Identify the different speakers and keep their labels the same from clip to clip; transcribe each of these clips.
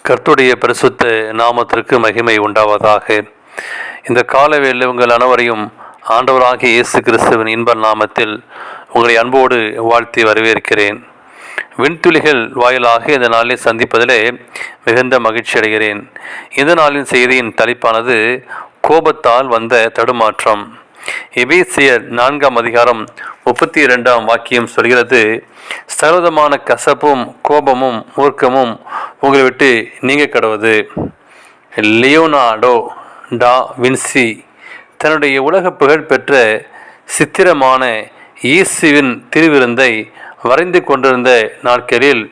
Speaker 1: கர்த்தருடைய பரிசுத்த நாமத்திற்கு மகிமை உண்டாவதாக. இந்த காலவேளையில் உங்கள் அனைவரையும் ஆண்டவராகிய இயேசு கிறிஸ்துவின் இன்ப நாமத்தில் உங்களை அன்போடு வாழ்த்தி வரவேற்கிறேன். விண்துளிகள் வாயிலாக இந்த நாளில் சந்திப்பதிலே மிகுந்த மகிழ்ச்சி அடைகிறேன். இந்த நாளின் செய்தியின் தலைப்பானது கோபத்தால் வந்த தடுமாற்றம். எபேசியர் 4ஆம் அதிகாரம் 32ஆம் வாக்கியம் சொல்கிறது, சர்வதமான கசப்பும் கோபமும் மூர்க்கமும் உங்களை விட்டு நீங்க கடவுது. லியோனார்டோ டா வின்சி தன்னுடைய உலக புகழ்பெற்ற சித்திரமான இயேசுவின் திருவிருந்தை வரைந்து கொண்டிருந்த நாட்களில்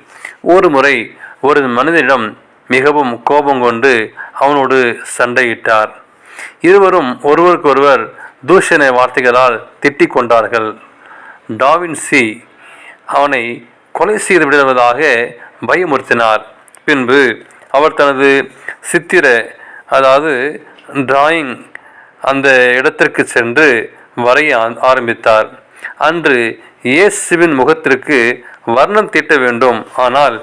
Speaker 1: ஒரு முறை ஒரு மனிதனிடம் மிகவும் கோபம் கொண்டு அவனோடு சண்டையிட்டார். இருவரும் ஒருவருக்கொருவர் தூஷண வார்த்தைகளால் திட்டிக் கொண்டார்கள். டாவின்சி அவனை கொலை செய்து விடுவதாக பயமுறுத்தினார். பின்பு அவர் தனது சித்திர டிராயிங் அந்த இடத்திற்கு சென்று வரைய ஆரம்பித்தார். அன்று இயேசுவின் முகத்திற்கு வர்ணம் தீட்ட வேண்டும். ஆனால்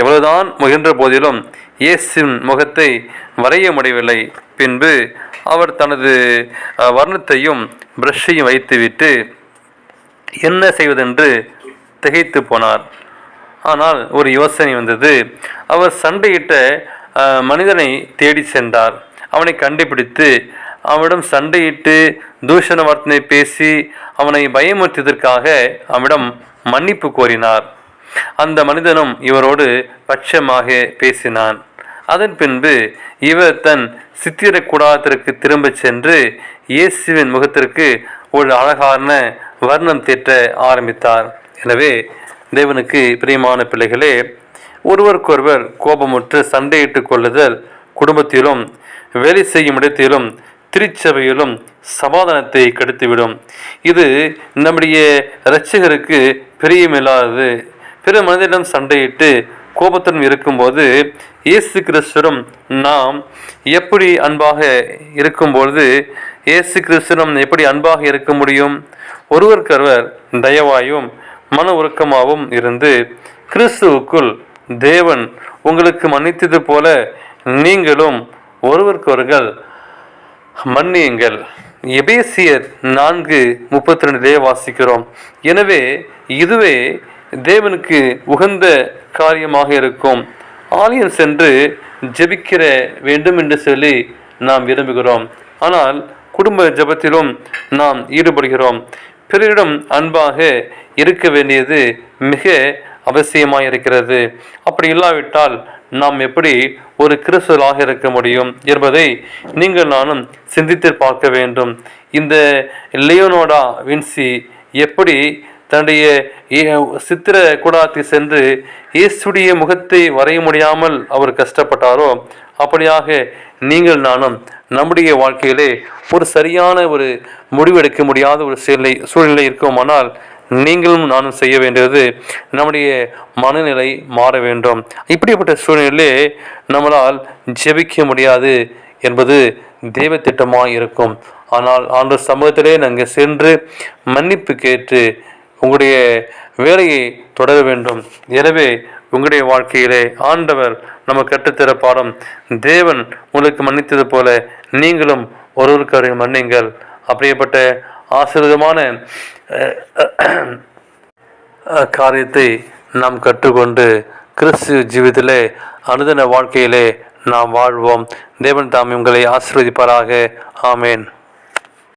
Speaker 1: எவ்வளவுதான் முயன்ற போதிலும் இயேசுவின் முகத்தை வரைய முடியவில்லை. பின்பு அவர் தனது வர்ணத்தையும் பிரஷையும் வைத்துவிட்டு என்ன செய்வதென்று திகைத்து போனார். ஆனால் ஒரு யோசனை வந்தது. அவர் சண்டையிட்ட மனிதனை தேடி சென்றார். அவனை கண்டுபிடித்து அவனிடம் சண்டையிட்டு தூஷண வார்த்தை பேசி அவனை பயமுறுத்தியதற்காக அவனிடம் மன்னிப்பு கோரினார். அந்த மனிதனும் இவரோடு பட்சமாக பேசினான். அதன் பின்பு இவர் தன் சித்திர கூடாரத்திற்கு திரும்ப சென்று இயேசுவின் முகத்திற்கு ஒரு அழகான வர்ணம் தீட்ட ஆரம்பித்தார். எனவே தேவனுக்கு பிரியமான பிள்ளைகளே, ஒருவருக்கொருவர் கோபமுற்று சண்டையிட்டு கொள்ளுதல் குடும்பத்திலும் வேலை செய்யும் இடத்திலும் திருச்சபையிலும் சமாதானத்தை கெடுத்துவிடும். இது நம்முடைய இரட்சகருக்கு பிரியமில்லாதது. பிற மனிதனிடம் சண்டையிட்டு கோபத்துடன் இருக்கும்போது இயேசு கிறிஸ்துவும் நாம் எப்படி அன்பாக இருக்கும்பொழுது இயேசு கிறிஸ்துவும் எப்படி அன்பாக இருக்க முடியும்? ஒருவருக்கொருவர் தயவாயும் மன உருக்கமாகவும் இருந்து கிறிஸ்துவுக்குள் தேவன் உங்களுக்கு மன்னித்தது போல நீங்களும் ஒருவருக்கொருவர் மன்னியுங்கள். எபேசியர் 4:32 வாசிக்கிறோம். எனவே இதுவே தேவனுக்கு உகந்த காரியமாக இருக்கும். ஆலயம் சென்று ஜெபிக்கிற வேண்டும் என்று சொல்லி நாம் விரும்புகிறோம். ஆனால் குடும்ப ஜெபத்திலும் நாம் ஈடுபடுகிறோம். பிறரிடம் அன்பாக இருக்க வேண்டியது மிக அவசியமாக இருக்கிறது. அப்படி இல்லாவிட்டால் நாம் எப்படி ஒரு கிறிஸ்துவராக இருக்க முடியும் என்பதை நீங்கள் நானும் சிந்தித்து பார்க்க வேண்டும். இந்த லியோனார்டோ வின்சி எப்படி தன்னுடைய சித்திர கூடாரத்தை சென்று இயேசுடைய முகத்தை வரைய முடியாமல் அவர் கஷ்டப்பட்டாரோ, அப்படியாக நீங்கள் நானும் நம்முடைய வாழ்க்கையிலே ஒரு சரியான ஒரு முடிவெடுக்க முடியாத ஒரு சூழ்நிலை இருக்குமானால் நீங்களும் நானும் செய்ய வேண்டியது நம்முடைய மனநிலை மாற வேண்டும். இப்படிப்பட்ட சூழ்நிலையிலே நம்மளால் ஜெபிக்க முடியாது என்பது தெய்வ திட்டமாக இருக்கும். ஆனால் ஆண்டவர் சமூகத்திலே நாங்கள் சென்று மன்னிப்பு கேட்டு உங்களுடைய வேலையை தொடர வேண்டும். எனவே உங்களுடைய வாழ்க்கையிலே ஆண்டவர் நம்ம கற்றுத்தர பாடம், தேவன் உங்களுக்கு மன்னித்தது போல நீங்களும் ஒருவருக்கு மன்னிங்கள். அப்படியேப்பட்ட ஆசீர்வாதமான காரியத்தை நாம் கற்றுக்கொண்டு கிறிஸ்து ஜீவிதத்திலே அனுதின வாழ்க்கையிலே நாம் வாழ்வோம். தேவன் தாம் உங்களை ஆசீர்வதிப்பாராக. ஆமேன்.